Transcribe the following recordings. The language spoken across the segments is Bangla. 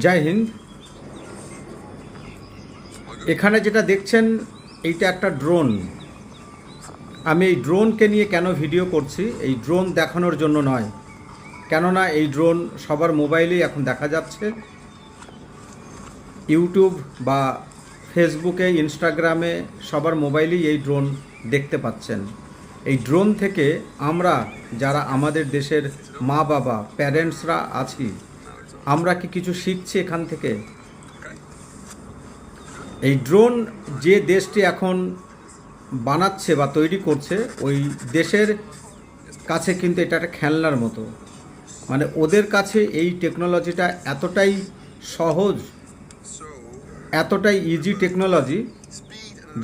জয় হিন্দ। এখানে যেটা দেখছেন এইটা একটা ড্রোন। আমি এই ড্রোনকে নিয়ে কেন ভিডিও করছি, এই ড্রোন দেখানোর জন্য নয়, কেননা এই ড্রোন সবার মোবাইলেই এখন দেখা যাচ্ছে। ইউটিউব বা ফেসবুকে, ইনস্টাগ্রামে সবার মোবাইলেই এই ড্রোন দেখতে পাচ্ছেন। এই ড্রোন থেকে আমরা যারা আমাদের দেশের মা বাবা প্যারেন্টসরা আছি, আমরা কি কিছু শিখছি এখান থেকে? এই ড্রোন যে দেশটি এখন বানাচ্ছে বা তৈরি করছে, ওই দেশের কাছে কিন্তু এটা একটা খেলনার মতো। মানে ওদের কাছে এই টেকনোলজিটা এতটাই সহজ, এতটাই ইজি টেকনোলজি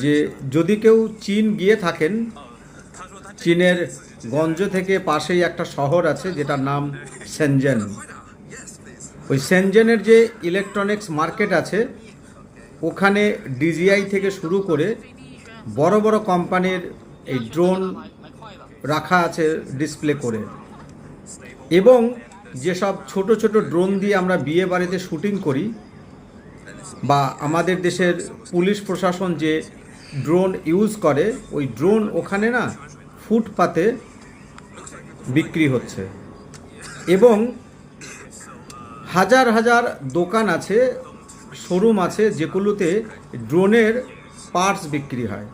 যে যদি কেউ চীন গিয়ে থাকেন, চীনের গঞ্জ থেকে পাশেই একটা শহর আছে যেটার নাম শেনজেন। ওই শেনজেনের যে ইলেকট্রনিক্স মার্কেট আছে, ওখানে ডিজিআই থেকে শুরু করে বড় বড় কোম্পানির এই ড্রোন রাখা আছে ডিসপ্লে করে। এবং যেসব ছোট ছোট ড্রোন দিয়ে আমরা বিয়ে বাড়িতে শুটিং করি, বা আমাদের দেশের পুলিশ প্রশাসন যে ড্রোন ইউজ করে, ওই ড্রোন ওখানে না ফুটপাতে বিক্রি হচ্ছে। এবং হাজার হাজার দোকান আছে, শোরুম আছে, যেগুলোতে ড্রোনের পার্টস বিক্রি হয়।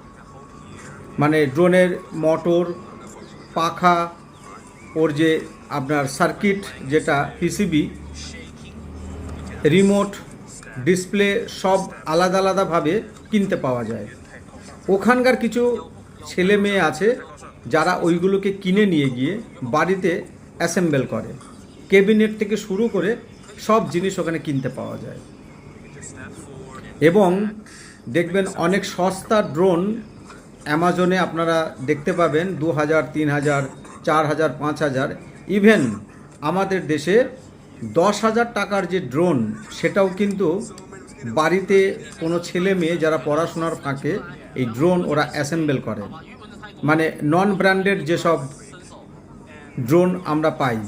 মানে ড্রোনের মোটর, পাখা, ওর যে আপনার সার্কিট যেটা পিসিবি, রিমোট, ডিসপ্লে সব আলাদা আলাদাভাবে কিনতে পাওয়া যায়। ওখানকার কিছু ছেলে মেয়ে আছে যারা ওইগুলোকে কিনে নিয়ে গিয়ে বাড়িতে অ্যাসেম্বল করে। ক্যাবিনেট থেকে শুরু করে সব জিনিস ওখানে কিনতে পাওয়া যায়। এবং দেখবেন অনেক সস্তা ড্রোন অ্যামাজনে আপনারা দেখতে পাবেন 2000, 3000, 4000, 5000, ইভেন আমাদের দেশে 10,000 টাকার যে ড্রোন, সেটাও কিন্তু বাড়িতে কোনো ছেলে মেয়ে যারা পড়াশোনার ফাঁকে এই ড্রোন ওরা অ্যাসেম্বল করে। মানে নন ব্র্যান্ডেড যেসব ড্রোন আমরা পাই।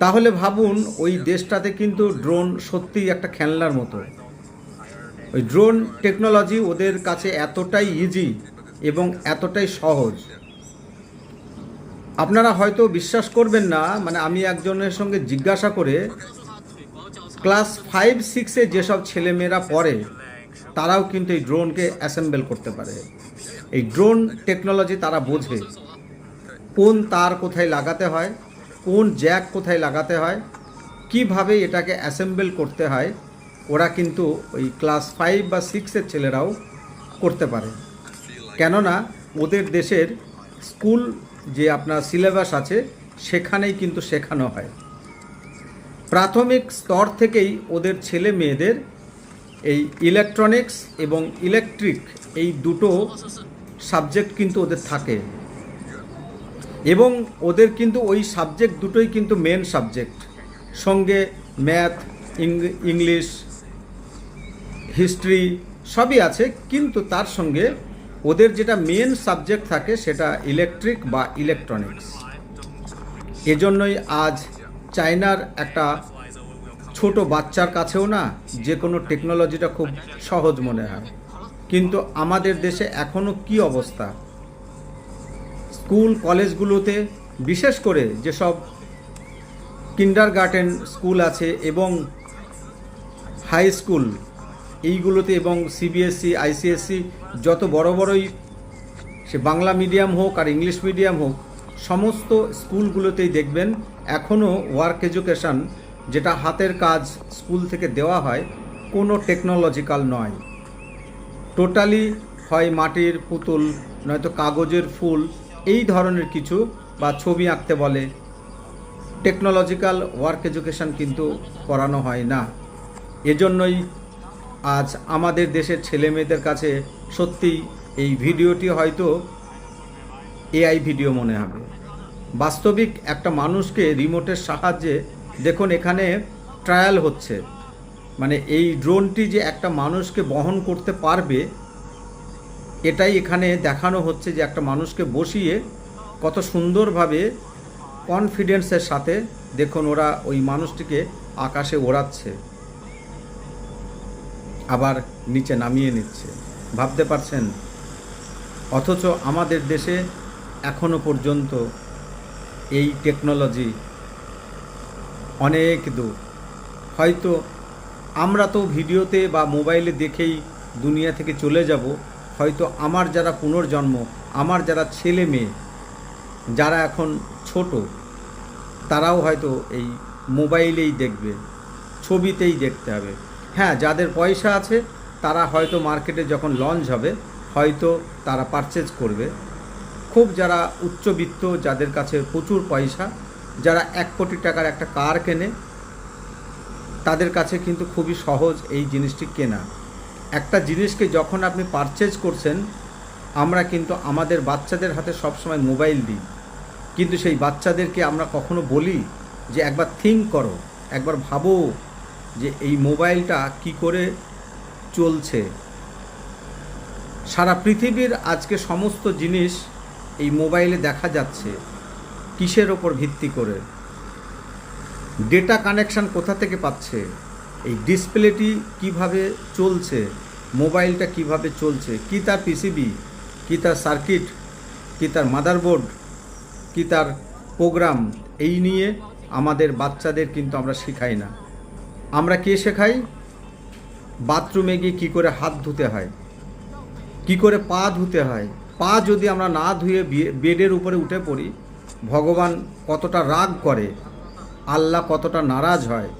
তাহলে ভাবুন ওই দেশটাতে কিন্তু ড্রোন সত্যিই একটা খেলনার মতো। ওই ড্রোন টেকনোলজি ওদের কাছে এতটাই ইজি এবং এতটাই সহজ, আপনারা হয়তো বিশ্বাস করবেন না। মানে আমি একজনের সঙ্গে জিজ্ঞাসা করে, ক্লাস 5-6-এ যেসব ছেলেমেয়েরা পড়ে তারাও কিন্তু এই ড্রোনকে অ্যাসেম্বল করতে পারে। এই ড্রোন টেকনোলজি তারা বোঝে, কোন তার কোথায় লাগাতে হয়, কোন জ্যাক কোথায় লাগাতে হয়, কিভাবে এটাকে অ্যাসেম্বল করতে হয়। ওরা কিন্তু ওই ক্লাস 5 বা 6-এর ছেলেরাও করতে পারে, কেননা ওদের দেশের স্কুল যে আপনার সিলেবাস আছে সেখানেই কিন্তু শেখানো হয়। প্রাথমিক স্তর থেকেই ওদের ছেলে মেয়েদের এই ইলেকট্রনিক্স এবং ইলেকট্রিক এই দুটো সাবজেক্ট কিন্তু ওদের থাকে। এবং ওদের কিন্তু ওই সাবজেক্ট দুটোই কিন্তু মেন সাবজেক্ট, সঙ্গে ম্যাথ, ইংলিশ, হিস্ট্রি সবই আছে, কিন্তু তার সঙ্গে ওদের যেটা মেন সাবজেক্ট থাকে সেটা ইলেকট্রিক বা ইলেকট্রনিক্স। এজন্যই আজ চায়নার একটা ছোট বাচ্চার কাছেও না যে কোনো টেকনোলজিটা খুব সহজ মনে হয়। কিন্তু আমাদের দেশে এখনও কি অবস্থা, স্কুল কলেজগুলোতে, বিশেষ করে যেসব কিন্ডারগার্টেন স্কুল আছে এবং হাই স্কুল, এইগুলোতে, এবং সিবিএসসি, আইসিএসসি, যত বড় বড়ই সে বাংলা মিডিয়াম হোক আর ইংলিশ মিডিয়াম হোক, সমস্ত স্কুলগুলোতেই দেখবেন এখনও ওয়ার্ক এডুকেশন, যেটা হাতের কাজ স্কুল থেকে দেওয়া হয়, কোনো টেকনোলজিক্যাল নয়। টোটালি হয় মাটির পুতুল, নয়তো কাগজের ফুল, এই ধরনের কিছু, বা ছবি আঁকতে বলে। টেকনোলজিক্যাল ওয়ার্ক এডুকেশন কিন্তু করানো হয় না। এজন্যই আজ আমাদের দেশের ছেলে মেয়েদের কাছে সত্যি এই ভিডিওটি হয়তো এআই ভিডিও মনে হবে। বাস্তবিক একটা মানুষকে রিমোটের সাহায্যে, দেখুন এখানে ট্রায়াল হচ্ছে, মানে এই ড্রোনটি যে একটা মানুষকে বহন করতে পারবে, এটাই এখানে দেখানো হচ্ছে, যে একটা মানুষকে বসিয়ে কত সুন্দরভাবে কনফিডেন্সের সাথে দেখুন ওরা ওই মানুষটিকে আকাশে ওড়াচ্ছে, আবার নিচে নামিয়ে নিচ্ছে, ভাবতে পারছেন? অথচ আমাদের দেশে এখনো পর্যন্ত এই টেকনোলজি অনেক দূর। হয়তো আমরা তো ভিডিওতে বা মোবাইলে দেখেই দুনিয়া থেকে চলে যাব, হয়তো আমার যারা পুনর্জন্ম, আমার যারা ছেলে মেয়ে যারা এখন ছোট, তারাও হয়তো এই মোবাইলেই দেখবে, ছবিতেই দেখতে হবে। হ্যাঁ, যাদের পয়সা আছে তারা হয়তো মার্কেটে যখন লঞ্চ হবে হয়তো তারা পারচেজ করবে। খুব যারা উচ্চবিত্ত, যাদের কাছে প্রচুর পয়সা, যারা 1 কোটি টাকার একটা কার কেনে, তাদের কাছে কিন্তু খুবই সহজ এই জিনিসটি কেনা। একটা জিনিসকে যখন আপনি পারচেজ করছেন, আমরা কিন্তু আমাদের বাচ্চাদের হাতে সবসময় মোবাইল দিই, কিন্তু সেই বাচ্চাদেরকে আমরা কখনো বলি যে একবার থিঙ্ক করো, একবার ভাবো যে এই মোবাইলটা কি করে চলছে। সারা পৃথিবীর আজকে সমস্ত জিনিস এই মোবাইলে দেখা যাচ্ছে। কিসের ওপর ভিত্তি করে? ডেটা কানেকশান কোথা থেকে পাচ্ছে? এই ডিসপ্লেটি কিভাবে চলছে, মোবাইলটা কিভাবে চলছে, কি তার পিসিবি, কি তার সার্কিট, কি তার মাদারবোর্ড, কি তার প্রোগ্রাম, এই নিয়ে আমাদের বাচ্চাদের কিন্তু আমরা শেখাই না। আমরা কে শেখাই? বাথরুমে গিয়ে কী করে হাত ধুতে হয়, কি করে পা ধুতে হয়। পা যদি আমরা না ধুয়ে বেডের উপরে উঠে পড়ি, ভগবান কতটা রাগ করে, আল্লাহ কতটা নারাজ হয়।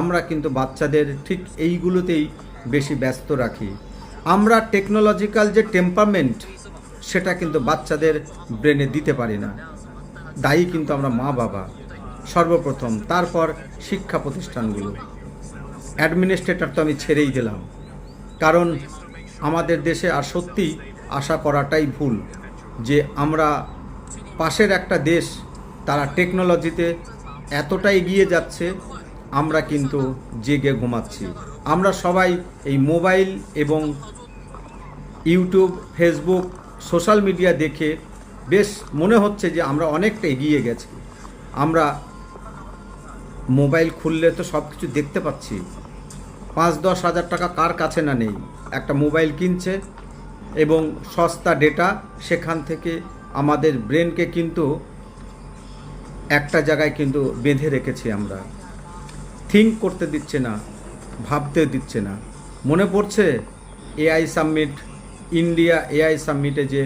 আমরা কিন্তু বাচ্চাদের ঠিক এইগুলোতেই বেশি ব্যস্ত রাখি। আমরা টেকনোলজিক্যাল যে টেম্পারমেন্ট, সেটা কিন্তু বাচ্চাদের ব্রেনে দিতে পারি না। দায়ী কিন্তু আমরা মা বাবা সর্বপ্রথম, তারপর শিক্ষা প্রতিষ্ঠানগুলো। অ্যাডমিনিস্ট্রেটর তো আমি ছেড়েই দিলাম, কারণ আমাদের দেশে আর সত্যি আশা করাটাই ভুল যে আমরা পাশের একটা দেশ, তারা টেকনোলজিতে এতটা এগিয়ে যাচ্ছে, আমরা কিন্তু জেগে ঘুমাচ্ছি। আমরা সবাই এই মোবাইল এবং ইউটিউব, ফেসবুক, সোশ্যাল মিডিয়া দেখে বেশ মনে হচ্ছে যে আমরা অনেকটা এগিয়ে গেছি। আমরা মোবাইল খুললে তো সব কিছু দেখতে পাচ্ছি। 5-10 হাজার টাকা কার কাছে না নেই, একটা মোবাইল কিনছে এবং সস্তা ডেটা, সেখান থেকে আমাদের ব্রেনকে কিন্তু একটা জায়গায় কিন্তু বেঁধে রেখেছি আমরা। থিঙ্ক করতে দিচ্ছে না, ভাবতে দিচ্ছে না। মনে পড়ছে এআই সামিট, ইন্ডিয়া এআই সামিটে যে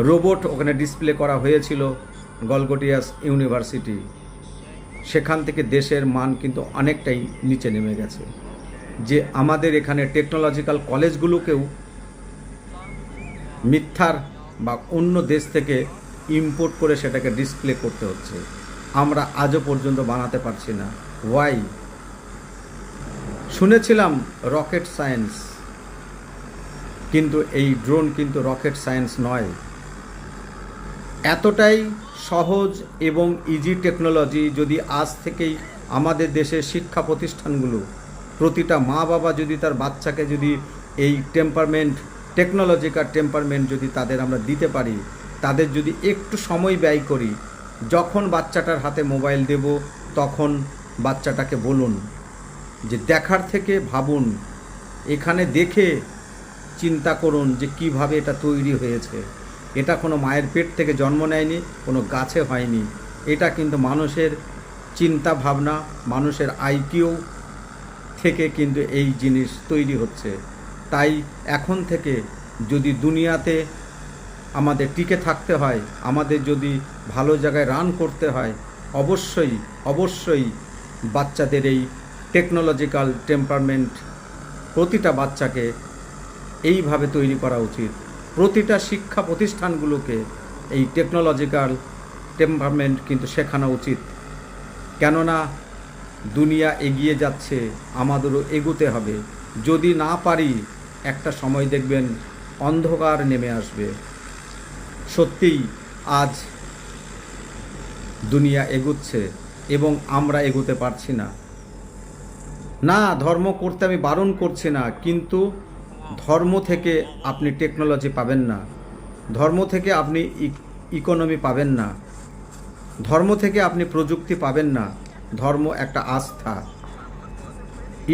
রোবট ওখানে ডিসপ্লে করা হয়েছিল গলগোটিয়াস ইউনিভার্সিটি, সেখান থেকে দেশের মান কিন্তু অনেকটাই নিচে নেমে গেছে। যে আমাদের এখানে টেকনোলজিক্যাল কলেজগুলোকেও মিথ্যার বা অন্য দেশ থেকে ইম্পোর্ট করে সেটাকে ডিসপ্লে করতে হচ্ছে। আমরা আজও পর্যন্ত বানাতে পারছি না। ওয়াই? শুনেছিলাম রকেট সায়েন্স, কিন্তু এই ড্রোন কিন্তু রকেট সায়েন্স নয়। এতটাই সহজ এবং ইজি টেকনোলজি যদি আজ থেকেই আমাদের দেশের শিক্ষা প্রতিষ্ঠানগুলো, প্রতিটা মা বাবা যদি তার বাচ্চাকে যদি এই টেম্পারমেন্ট, টেকনোলজিক্যাল টেম্পারমেন্ট যদি তাদের আমরা দিতে পারি, তাদের যদি একটু সময় ব্যয় করি, যখন বাচ্চাটার হাতে মোবাইল দেব তখন বাচ্চাটাকে বলুন যে দেখার থেকে ভাবুন, এখানে দেখে চিন্তা করুন যে কিভাবে এটা তৈরি হয়েছে। এটা কোনো মায়ের পেট থেকে জন্ম নেয়নি, কোনো গাছে হয়নি। এটা কিন্তু মানুষের চিন্তা ভাবনা, মানুষের আইকিউ থেকে কিন্তু এই জিনিস তৈরি হচ্ছে। তাই এখন থেকে যদি দুনিয়াতে আমাদের টিকে থাকতে হয়, আমাদের যদি ভালো জায়গায় রান করতে হয়, অবশ্যই অবশ্যই বাচ্চাদের এই টেকনোলজিক্যাল টেম্পারমেন্ট প্রতিটা বাচ্চাকে এইভাবে তৈরি করা উচিত। প্রতিটা শিক্ষা প্রতিষ্ঠানগুলোকে এই টেকনোলজিক্যাল টেম্পারমেন্ট কিন্তু শেখানো উচিত। কেননা দুনিয়া এগিয়ে যাচ্ছে, আমাদেরও এগোতে হবে। যদি না পারি, একটা সময় দেখবেন অন্ধকার নেমে আসবে। সত্যিই আজ দুনিয়া এগোচ্ছে এবং আমরা এগোতে পারছি না। না, ধর্ম করতে আমি বারণ করছি না, কিন্তু ধর্ম থেকে আপনি টেকনোলজি পাবেন না, ধর্ম থেকে আপনি ইকোনমি পাবেন না। ধর্ম থেকে আপনি প্রযুক্তি পাবেন না। ধর্ম একটা আস্থা,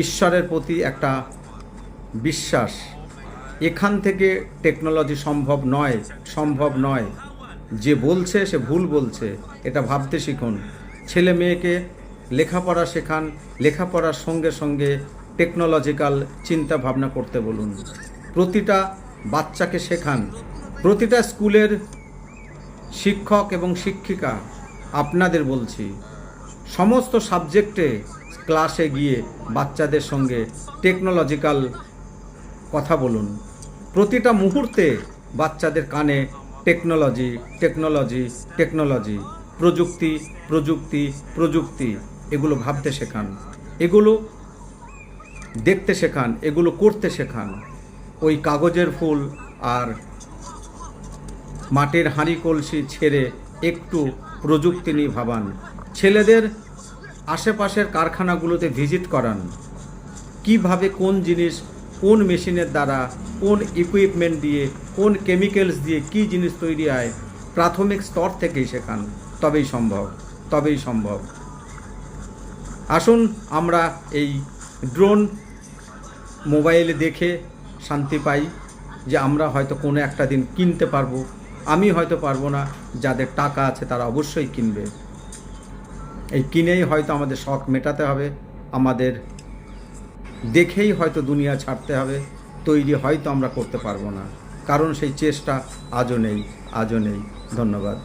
ঈশ্বরের প্রতি একটা বিশ্বাস। এখান থেকে টেকনোলজি সম্ভব নয়। যে বলছে সে ভুল বলছে, এটা ভাবতে শিখুন। ছেলে মেয়েকে লেখাপড়া শেখান, লেখাপড়ার সঙ্গে সঙ্গে টেকনোলজিক্যাল চিন্তা ভাবনা করতে বলুন। প্রতিটা বাচ্চাকে শেখান। প্রতিটা স্কুলের শিক্ষক এবং শিক্ষিকা, আপনাদের বলছি, সমস্ত সাবজেক্টে ক্লাসে গিয়ে বাচ্চাদের সঙ্গে টেকনোলজিক্যাল কথা বলুন। প্রতিটা মুহূর্তে বাচ্চাদের কানে টেকনোলজি, প্রযুক্তি, এগুলো ভাবতে শেখান, এগুলো দেখতে শেখান, এগুলো করতে শেখান। ওই কাগজের ফুল আর মাটির হাঁড়ি কলসি ছেড়ে একটু প্রযুক্তি নিয়ে ভাবান। ছেলেদের আশেপাশের কারখানাগুলোতে ভিজিট করান। কিভাবে কোন জিনিস, কোন মেশিনের দ্বারা, কোন ইকুইপমেন্ট দিয়ে, কোন কেমিক্যালস দিয়ে কী জিনিস তৈরি হয়, প্রাথমিক স্তর থেকেই শেখান। তবেই সম্ভব। আসুন আমরা এই ড্রোন মোবাইলে দেখে শান্তি পাই যে আমরা হয়তো কোনো একটা দিন কিনতে পারবো। আমি হয়তো পারবো না, যাদের টাকা আছে তারা অবশ্যই কিনবে। এই কিনেই হয়তো আমাদের শখ মেটাতে হবে, আমাদের দেখেই হয়তো দুনিয়া ছাড়তে হবে, তৈরি হয়তো আমরা করতে পারবো না, কারণ সেই চেষ্টা আজও নেই। ধন্যবাদ।